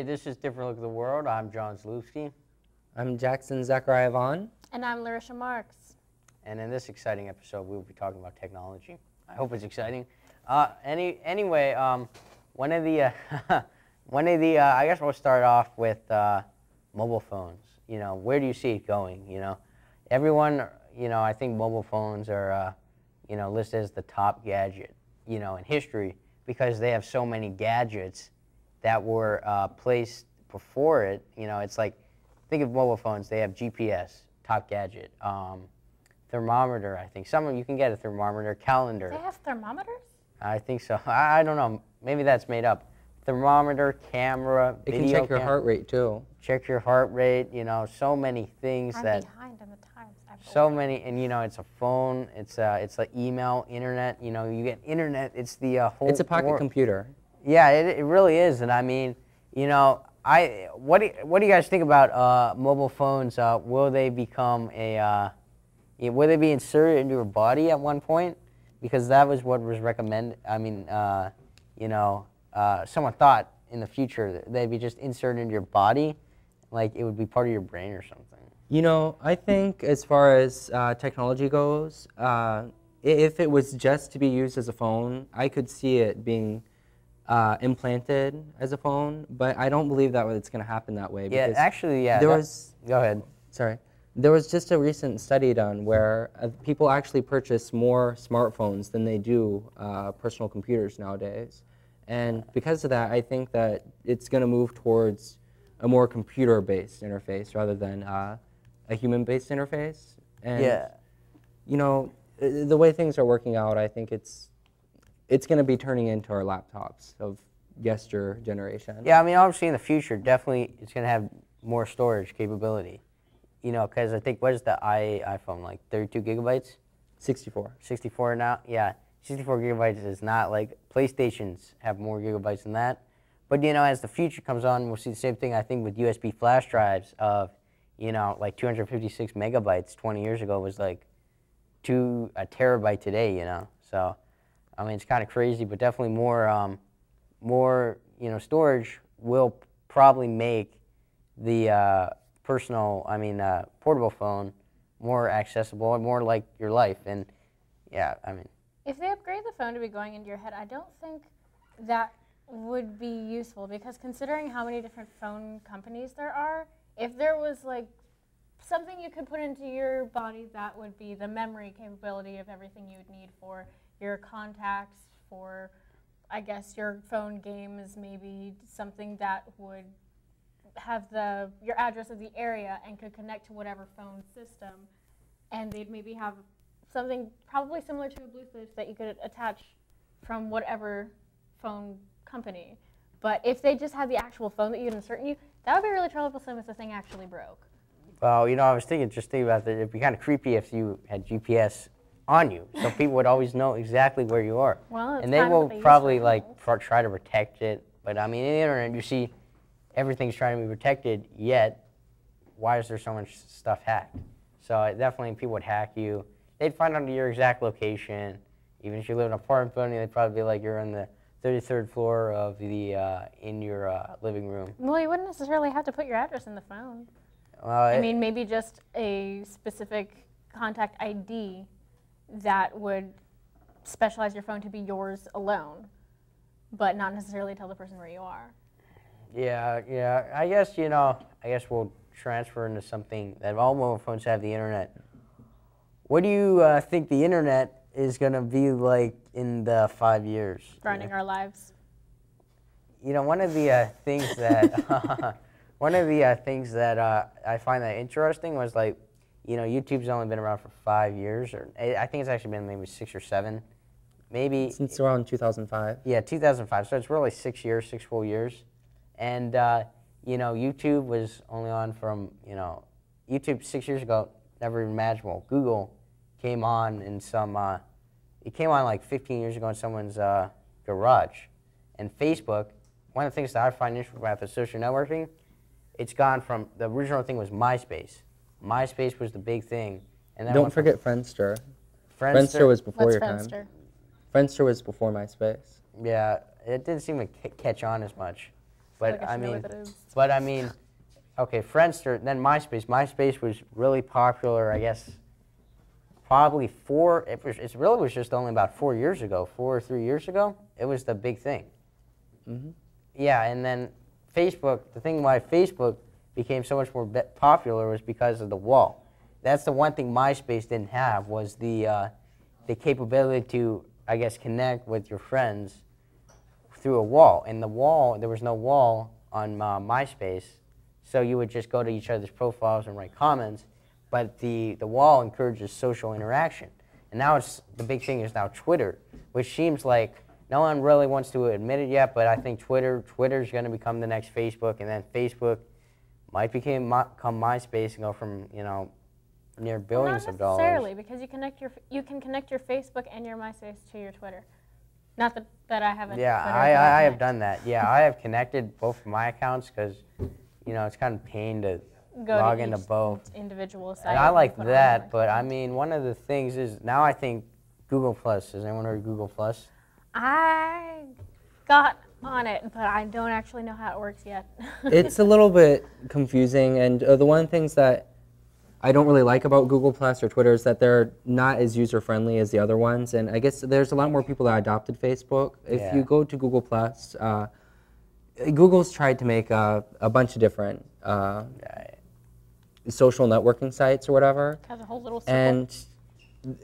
Hey, this is Different Look at the World. I'm John Zalewski. I'm Jackson Zachariah Vaughn. And I'm Larisha Marks. And in this exciting episode, we'll be talking about technology. I hope it's exciting. Anyway, one of the, I guess we'll start off with mobile phones. You know, where do you see it going? You know, everyone, you know, I think mobile phones are, you know, listed as the top gadget, you know, in history because they have so many gadgets that were placed before it. You know, it's like, think of mobile phones. They have GPS, top gadget. Thermometer, I think. Some of you can get a thermometer. Calendar. They have thermometers? I think so. I don't know. Maybe that's made up. Thermometer, camera, It can check your heart rate too. Check your heart rate. You know, so many things I'm that. behind on the times. So many, and you know, it's a phone. It's like email, internet. You know, you get internet. It's the whole. It's a pocket computer. Yeah, it really is. And I mean, you know, what do you guys think about mobile phones? Will they become will they be inserted into your body at one point? Because that was what was recommended. I mean, you know, someone thought in the future that they'd be just inserted into your body, like it would be part of your brain or something. You know, I think as far as technology goes, if it was just to be used as a phone, I could see it being implanted as a phone, but I don't believe that it's going to happen that way. Yeah, actually, yeah. Go ahead. Sorry. There was just a recent study done where people actually purchase more smartphones than they do personal computers nowadays. And because of that, I think that it's going to move towards a more computer-based interface rather than a human-based interface. And, you know, the way things are working out, I think it's going to be turning into our laptops of yester generation. Yeah, I mean, obviously in the future, definitely it's going to have more storage capability. You know, because I think, what is the iPhone, like 32 gigabytes? 64. 64 now? Yeah, 64 gigabytes is not like, PlayStations have more gigabytes than that. But, you know, as the future comes on, we'll see the same thing, I think, with USB flash drives of, you know, like 256 megabytes 20 years ago was like a terabyte today, you know. So, I mean, it's kind of crazy, but definitely more, you know, storage will probably make the portable phone more accessible and more like your life. And yeah, I mean. If they upgrade the phone to be going into your head, I don't think that would be useful because considering how many different phone companies there are, if there was like something you could put into your body that would be the memory capability of everything you would need for your contacts, for I guess your phone games, maybe something that would have your address of the area and could connect to whatever phone system, and they'd maybe have something probably similar to a Bluetooth that you could attach from whatever phone company. But if they just had the actual phone that you could insert in you, that would be really troublesome if the thing actually broke. Well, you know, I was thinking about that. It'd be kind of creepy if you had GPS on you, so people would always know exactly where you are. Well, and they will probably like try to protect it. But I mean, in the internet, you see everything's trying to be protected, yet why is there so much stuff hacked? So definitely people would hack you. They'd find out your exact location. Even if you live in an apartment building, they'd probably be like you're on the 33rd floor of the in your living room. Well, you wouldn't necessarily have to put your address in the phone. I mean, maybe just a specific contact ID that would specialize your phone to be yours alone, but not necessarily tell the person where you are. Yeah. I guess, you know, we'll transfer into something that all mobile phones have, the internet. What do you think the internet is going to be like in the 5 years? Running our lives. You know, one of the things that I find that interesting was like, you know, YouTube's only been around for 5 years, or I think it's actually been maybe 6 or 7, maybe. Since around 2005. Yeah, 2005. So it's really 6 years, 6 full years. And, you know, YouTube was only on from, you know, YouTube 6 years ago, never even imaginable. Google came on in it came on like 15 years ago in someone's garage. And Facebook, one of the things that I find interesting about the social networking, it's gone from, the original thing was MySpace. MySpace was the big thing. And then don't forget Friendster. Friendster was before your time. Friendster was before MySpace. Yeah, it didn't seem to catch on as much. but like I I should know mean, what that is. but I mean, okay, Friendster, then MySpace. MySpace was really popular, I guess. Probably it really was just only about 4 years ago, 4 or 3 years ago. It was the big thing. Mm-hmm. Yeah, and then Facebook. The thing why Facebook became so much more popular was because of the wall. That's the one thing MySpace didn't have, was the capability to, I guess, connect with your friends through a wall. And the wall, there was no wall on MySpace, so you would just go to each other's profiles and write comments. But the wall encourages social interaction. And now the big thing is now Twitter, which seems like no one really wants to admit it yet, but I think Twitter's going to become the next Facebook, and then Facebook might become MySpace and go from, near billions of dollars. Not necessarily, because you can connect your Facebook and your MySpace to your Twitter. Not that I haven't. Yeah, I have done that. Yeah, I have connected both of my accounts because, it's kind of pain to log into both. Individual site. And I like that, but I mean, one of the things is now I think Google Plus. Has anyone heard of Google Plus? I got on it, but I don't actually know how it works yet. It's a little bit confusing, and the one of the things that I don't really like about Google Plus or Twitter is that they're not as user-friendly as the other ones, and I guess there's a lot more people that adopted Facebook. If you go to Google Plus, Google's tried to make a bunch of different social networking sites or whatever. Has a whole little circle. And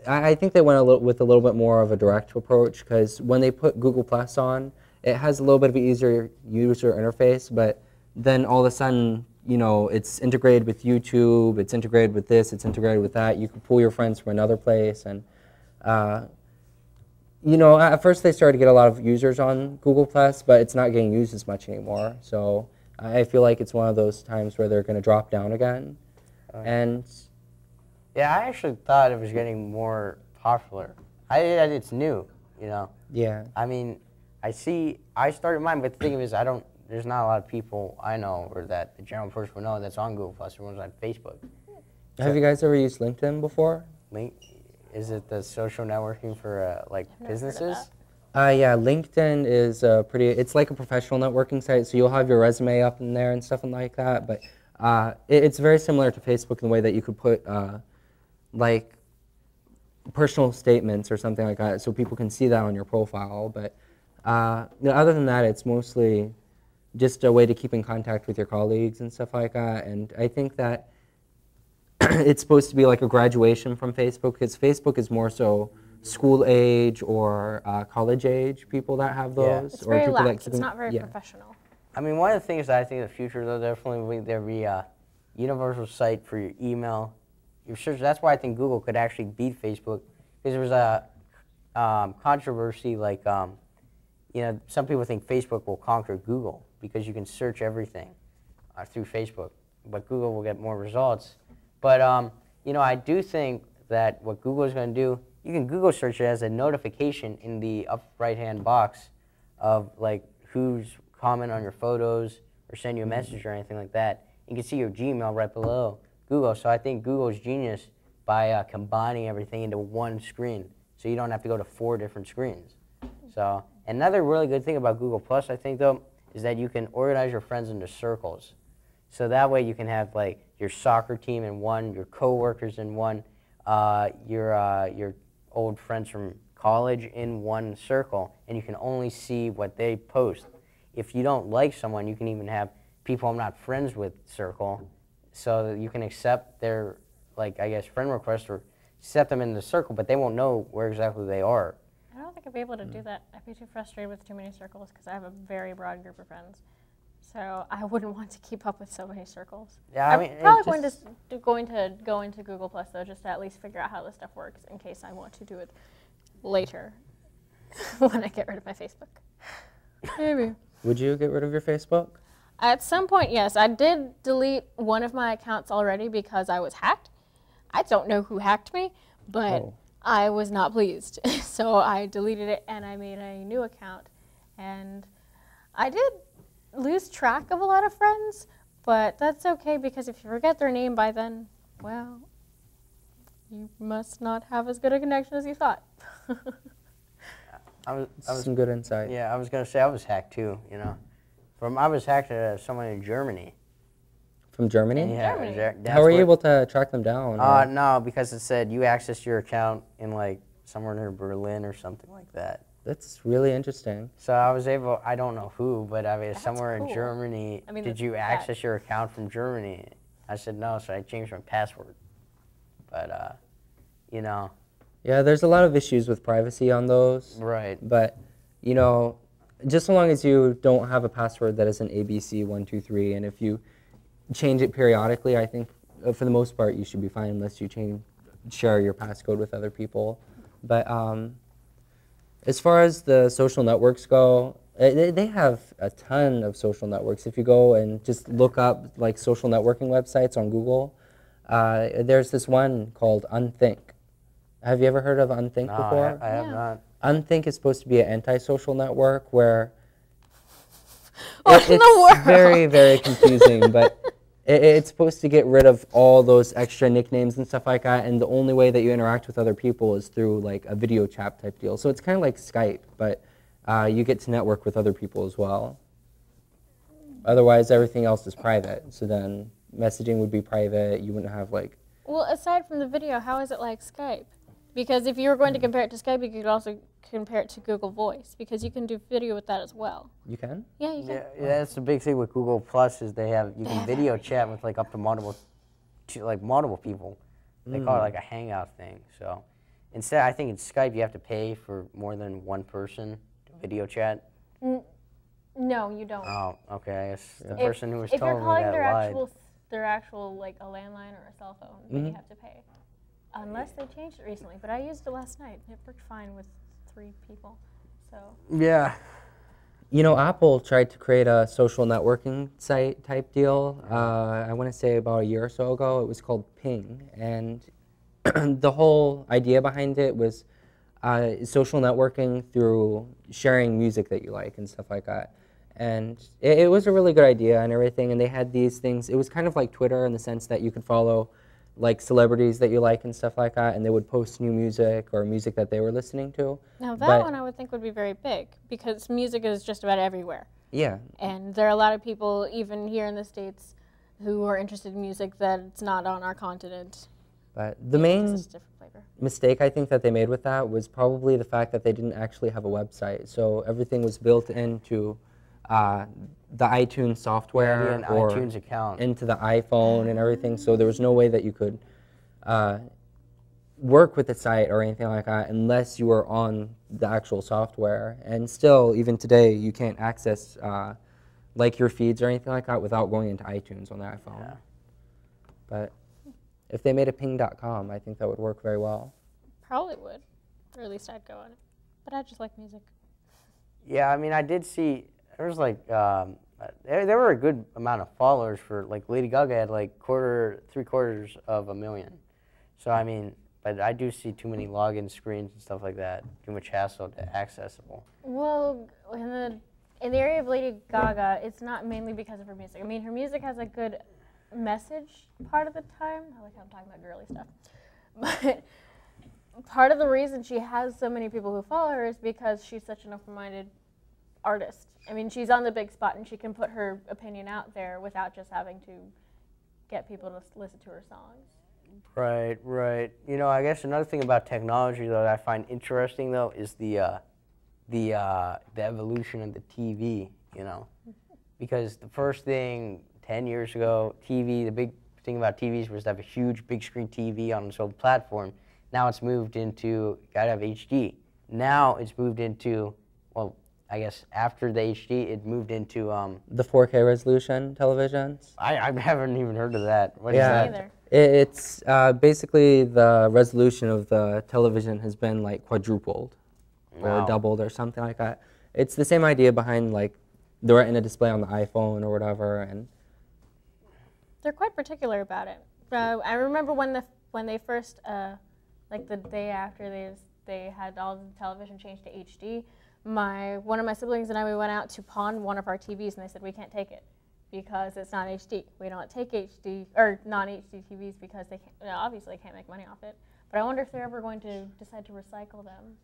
I think they went with a little bit more of a direct approach, because when they put Google Plus on, it has a little bit of an easier user interface, but then all of a sudden, it's integrated with YouTube, it's integrated with this, it's integrated with that. You can pull your friends from another place, and at first they started to get a lot of users on Google Plus, but it's not getting used as much anymore. So I feel like it's one of those times where they're going to drop down again. And yeah, I actually thought it was getting more popular. It's new, Yeah. I mean, I started mine, but the thing is, there's not a lot of people I know, or that the general person would know, that's on Google Plus. Everyone's on Facebook. Have you guys ever used LinkedIn before? Is it the social networking for businesses? Yeah, LinkedIn is it's like a professional networking site, so you'll have your resume up in there and stuff like that, but it's very similar to Facebook in the way that you could put like personal statements or something like that, so people can see that on your profile. But other than that, it's mostly just a way to keep in contact with your colleagues and stuff like that. And I think that it's supposed to be like a graduation from Facebook, because Facebook is more so school age or college age people that have those. It's or very people lax. that It's not very professional. I mean, one of the things that I think in the future, though, definitely will be a universal site for your email. Your search. That's why I think Google could actually beat Facebook, because there was a controversy like, some people think Facebook will conquer Google because you can search everything through Facebook, but Google will get more results. But I do think that what Google is going to do, you can Google search it as a notification in the upper right-hand box of like who's comment on your photos or send you a message or anything like that. You can see your Gmail right below Google. So I think Google's genius by combining everything into one screen, so you don't have to go to 4 different screens. So another really good thing about Google Plus, I think, though, is that you can organize your friends into circles. So that way you can have like your soccer team in one, your coworkers in one, your old friends from college in one circle, and you can only see what they post. If you don't like someone, you can even have people I'm not friends with circle, so that you can accept their, friend requests or set them in the circle, but they won't know where exactly they are. I don't think I'd be able to do that. I'd be too frustrated with too many circles, because I have a very broad group of friends. So I wouldn't want to keep up with so many circles. Yeah, I mean, I'm probably going to go into Google Plus, though, just to at least figure out how this stuff works, in case I want to do it later when I get rid of my Facebook. Maybe. Would you get rid of your Facebook? At some point, yes. I did delete one of my accounts already because I was hacked. I don't know who hacked me, but I was not pleased. So I deleted it and I made a new account. And I did lose track of a lot of friends, but that's okay, because if you forget their name by then, well, you must not have as good a connection as you thought. I was Some good insight. Yeah, I was going to say I was hacked too, I was hacked someone in Germany. From Germany? Yeah. Germany. How were you able to track them down? No, because it said you accessed your account in like somewhere near Berlin or something like that. That's really interesting. So I was able, I don't know who, but I mean, That's somewhere cool. in Germany, I mean, did that's you bad. access your account from Germany? I said no, so I changed my password. But, you know. Yeah, there's a lot of issues with privacy on those. Right. But, you know, just so long as you don't have a password that isn't ABC123, and if you change it periodically, I think for the most part you should be fine unless you share your passcode with other people. But as far as the social networks go, they have a ton of social networks. If you go and just look up like social networking websites on Google, there's this one called Unthink. Have you ever heard of Unthink No, before? I have Yeah. not. Unthink is supposed to be an antisocial network where What in the it's world? very, very confusing, but it's supposed to get rid of all those extra nicknames and stuff like that, and the only way that you interact with other people is through like a video chat type deal. So it's kind of like Skype, but you get to network with other people as well. Otherwise, everything else is private. So then messaging would be private. You wouldn't have like... Well, aside from the video, how is it like Skype? Because if you were going to compare it to Skype, you could also compare it to Google Voice, because you can do video with that as well. You can? Yeah, you can. Yeah, that's the big thing with Google Plus is you can video chat with like up to multiple people. They call it like a hangout thing. So instead, I think in Skype you have to pay for more than one person to video chat. No, you don't. Oh, okay. I guess the If- person who was if you're telling me calling that lied. their actual like a landline or a cell phone, then you have to pay. Unless they changed it recently, but I used it last night. It worked fine with 3 people. So Yeah. You know, Apple tried to create a social networking site type deal, I want to say about a year or so ago. It was called Ping, and the whole idea behind it was social networking through sharing music that you like and stuff like that. And it was a really good idea and everything, and they had these things. It was kind of like Twitter in the sense that you could follow like celebrities that you like and stuff like that, and they would post new music or music that they were listening to. now that But- one I would think would be very big, because music is just about everywhere. Yeah, And there are a lot of people, even here in the States, who are interested in music that's not on our continent. but the because main it's a different flavor. mistake I think that they made with that was probably the fact that they didn't actually have a website. So everything was built into the iTunes software an or iTunes account. into the iPhone and everything. So there was no way that you could work with the site or anything like that unless you were on the actual software. And still, even today, you can't access like your feeds or anything like that without going into iTunes on the iPhone. Yeah. But if they made a ping.com, I think that would work very well. Probably would, or at least I'd go on it. But I just like music. Yeah, I mean, I did see there was like there were a good amount of followers for like Lady Gaga had like 750,000. So I mean, but I do see too many login screens and stuff like that. Too much hassle to accessible. Well, in the area of Lady Gaga, it's not mainly because of her music. I mean, her music has a good message part of the time. I like how I'm talking about girly stuff. But part of the reason she has so many people who follow her is because she's such an open-minded artist. I mean, she's on the big spot and she can put her opinion out there without just having to get people to listen to her songs. Right, right. You know, I guess another thing about technology though that I find interesting though is the evolution of the TV. You know, because the first thing 10 years ago, TV, the big thing about TVs was to have a huge big screen TV on its own platform. Now it's moved into gotta have HD. Now it's moved into, well, I guess after the HD, it moved into The 4K resolution televisions. I haven't even heard of that. What is Yeah. that? Neither. It's basically the resolution of the television has been like quadrupled or Wow. doubled or something like that. It's the same idea behind like the Retina display on the iPhone or whatever. And They're quite particular about it. I remember when they first, like the day after they had all the television changed to HD, one of my siblings and I, we went out to pawn one of our TVs, and they said we can't take it because it's not HD. We don't take HD or non-HD TVs because they obviously can't make money off it. But I wonder if they're ever going to decide to recycle them.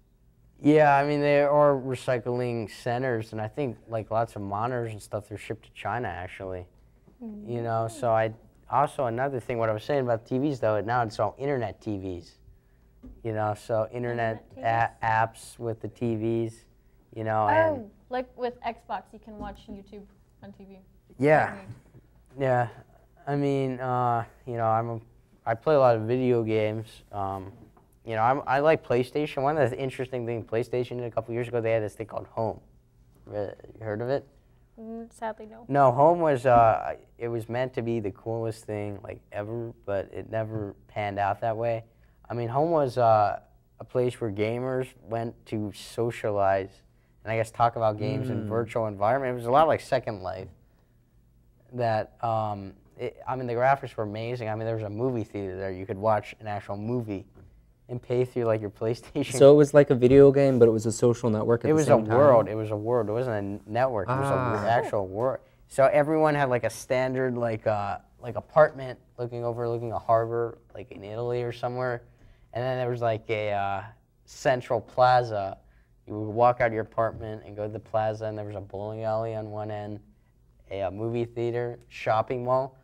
Yeah, I mean, there are recycling centers, and I think like lots of monitors and stuff, they're shipped to China actually. You know, so also another thing, what I was saying about TVs though, now it's all internet TVs. You know, so internet apps with the TVs, you know, and Oh, like with Xbox, you can watch YouTube on TV. yeah, yeah. I mean, you know, I play a lot of video games. You know, I like PlayStation. One of the interesting things PlayStation did a couple years ago, they had this thing called Home. You heard of it? Sadly, no. No, Home was it was meant to be the coolest thing like ever, but it never panned out that way. I mean, Home was a place where gamers went to socialize and I guess talk about games in virtual environment. It was a lot like Second Life. That I mean, the graphics were amazing. I mean, there was a movie theater there. You could watch an actual movie and pay through like your PlayStation. So it was like a video game, but it was a social network at the same time? It was a world. It was a world. It wasn't a network. It was an actual world. So everyone had like a standard like apartment overlooking a harbor, like in Italy or somewhere. And then there was like a central plaza. You would walk out of your apartment and go to the plaza, and there was a bowling alley on one end, a movie theater, shopping mall.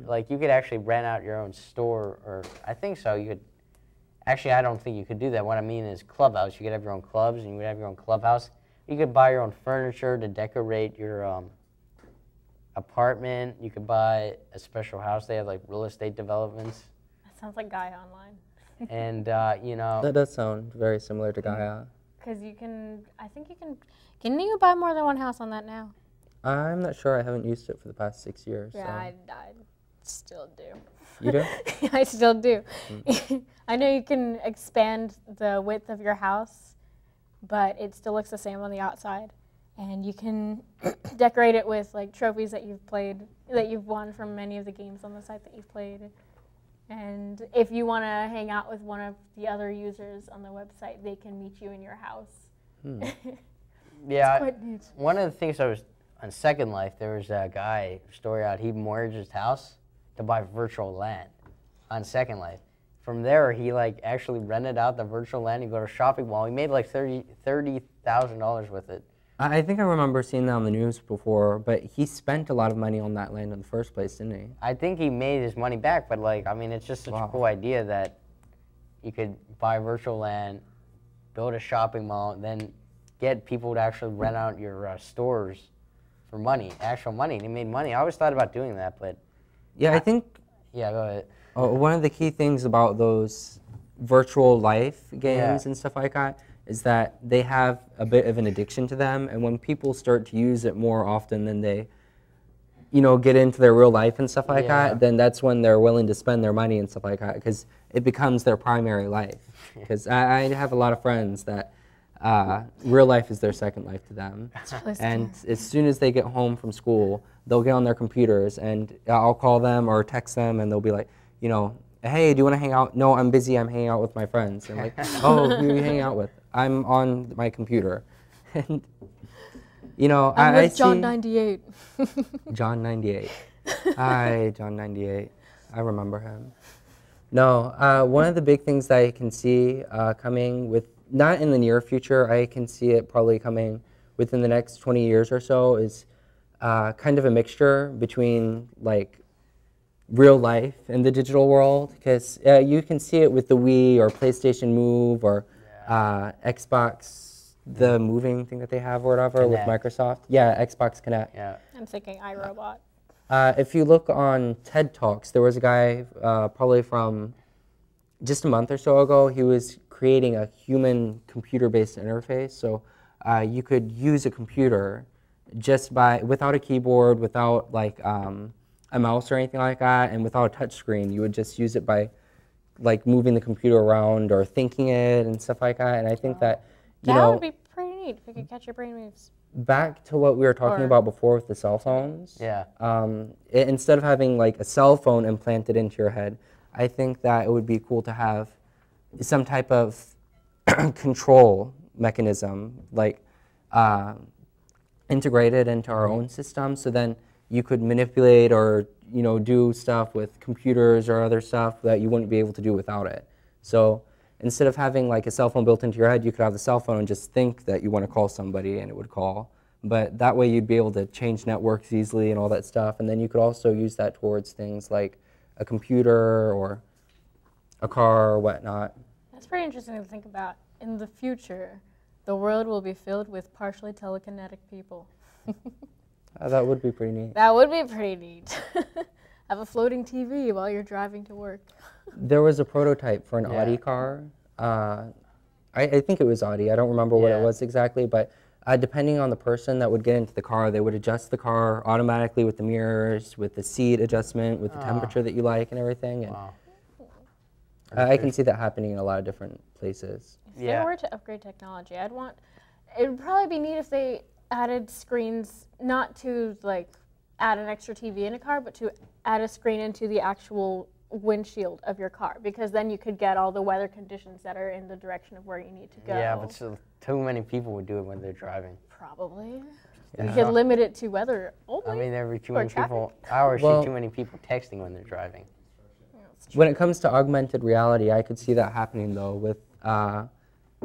Like you could actually rent out your own store, or I think so. You could. Actually, I don't think you could do that. What I mean is clubhouse. You could have your own clubs, and you would have your own clubhouse. You could buy your own furniture to decorate your apartment. You could buy a special house. They have like real estate developments. That sounds like Gaia Online. And you know. That does sound very similar to Gaia. Because I think you can you buy more than one house on that now? I'm not sure. I haven't used it for the past 6 years. Yeah, so. I still do. You do? I still do. I know you can expand the width of your house, but it still looks the same on the outside. And you can decorate it with like trophies that you've won from many of the games on the site that you've played. And if you want to hang out with one of the other users on the website, they can meet you in your house. Yeah, quite neat. One of the things I was on Second Life, there was a guy, story out, he mortgaged his house to buy virtual land on Second Life. From there, he like actually rented out the virtual land. He go to a shopping mall. He made like $30,000 with it. I think I remember seeing that on the news before, but he spent a lot of money on that land in the first place, didn't he? I think he made his money back, but like, I mean, it's just such a cool idea that you could buy virtual land, build a shopping mall, and then get people to actually rent out your stores for money, actual money. And he made money. I always thought about doing that, but yeah, I think. Yeah, go ahead. One of the key things about those virtual life games and stuff like that is that they have a bit of an addiction to them, and when people start to use it more often than they, you know, get into their real life and stuff like that, then that's when they're willing to spend their money and stuff like that, because it becomes their primary life. Because I have a lot of friends that real life is their second life to them, and as soon as they get home from school, they'll get on their computers, and I'll call them or text them, and they'll be like, you know, hey, do you want to hang out? No, I'm busy. I'm hanging out with my friends. And like, oh, who are you hanging out with? I'm on my computer. And, you know, I'm with see John 98. John 98. Hi, John 98. I remember him. No, one of the big things that I can see coming with, not in the near future, I can see it probably coming within the next 20 years or so, is kind of a mixture between like real life and the digital world, because you can see it with the Wii or PlayStation Move or Xbox, the moving thing that they have or whatever with Microsoft. Yeah, Xbox Connect. Yeah. I'm thinking iRobot. If you look on TED Talks, there was a guy probably from just a month or so ago, he was creating a human computer-based interface. So you could use a computer just without a keyboard, without like a mouse or anything like that, and without a touch screen. You would just use it by like moving the computer around or thinking it and stuff like that. And I think that, you know, That would be pretty neat if we could catch your brain moves. Back to what we were talking about before with the cell phones. Yeah. Instead of having like a cell phone implanted into your head, I think that it would be cool to have some type of control mechanism, like integrated into our own system, so then you could manipulate or, you know, do stuff with computers or other stuff that you wouldn't be able to do without it. So instead of having like a cell phone built into your head, you could have the cell phone and just think that you want to call somebody and it would call. But that way you'd be able to change networks easily and all that stuff. And then you could also use that towards things like a computer or a car or whatnot. That's pretty interesting to think about. In the future, the world will be filled with partially telekinetic people. That would be pretty neat. That would be pretty neat. Have a floating TV while you're driving to work. There was a prototype for an Audi car. I think it was Audi. I don't remember what it was exactly, but depending on the person that would get into the car, they would adjust the car automatically with the mirrors, with the seat adjustment, with the temperature that you like and everything. And I can see that happening in a lot of different places. If they were to upgrade technology, it would probably be neat if they added screens, not to like add an extra TV in a car, but to add a screen into the actual windshield of your car, because then you could get all the weather conditions that are in the direction of where you need to go. Yeah, but too many people would do it when they're driving. Probably. You could limit it to weather only. I mean, there would be too many people. I always see too many people texting when they're driving. When it comes to augmented reality, I could see that happening though. With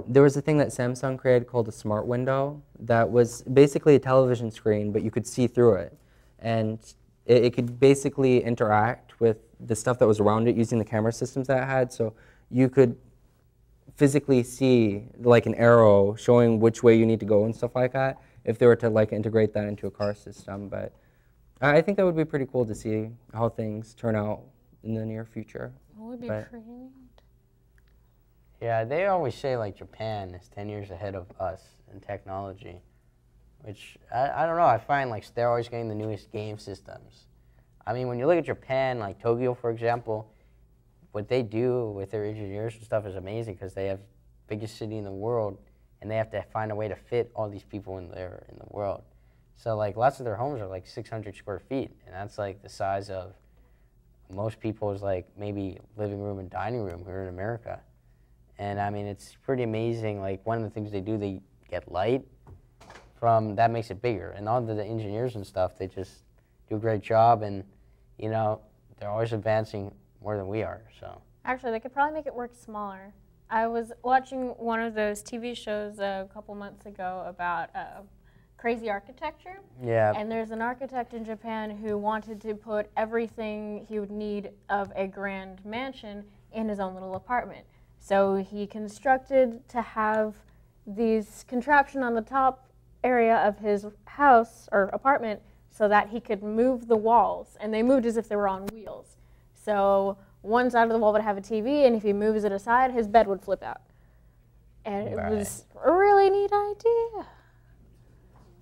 there was a thing that Samsung created called a smart window that was basically a television screen, but you could see through it, and it could basically interact with the stuff that was around it using the camera systems that it had. So you could physically see like an arrow showing which way you need to go and stuff like that if they were to like integrate that into a car system. But I think that would be pretty cool to see how things turn out in the near future. It would be pretty neat. Yeah, they always say like Japan is 10 years ahead of us in technology, which I don't know. I find like they're always getting the newest game systems. I mean, when you look at Japan, like Tokyo, for example, what they do with their engineers and stuff is amazing, because they have biggest city in the world, and they have to find a way to fit all these people in there in the world. So like lots of their homes are like 600 square feet, and that's like the size of most people's like maybe living room and dining room here in America. And I mean, it's pretty amazing. Like one of the things they do, they get light from, that makes it bigger. And all the engineers and stuff, they just do a great job, and you know, they're always advancing more than we are, so. Actually, they could probably make it work smaller. I was watching one of those TV shows a couple months ago about crazy architecture. Yeah. And there's an architect in Japan who wanted to put everything he would need of a grand mansion in his own little apartment. So he constructed to have these contraption on the top area of his house or apartment so that he could move the walls, and they moved as if they were on wheels. So one side of the wall would have a TV, and if he moves it aside, his bed would flip out. And it was a really neat idea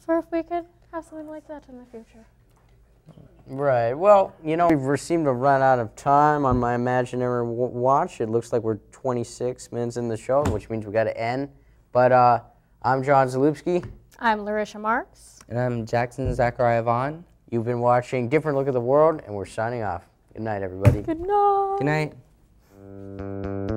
for if we could have something like that in the future. Right. Well, you know, we've seemed to run out of time on my imaginary watch. It looks like we're 26 minutes in the show, which means we got to end. But I'm John Zalupski. I'm Larisha Marks. And I'm Jackson Zachariah Vaughn. You've been watching Different Look at the World, and we're signing off. Good night, everybody. Good night. Good night.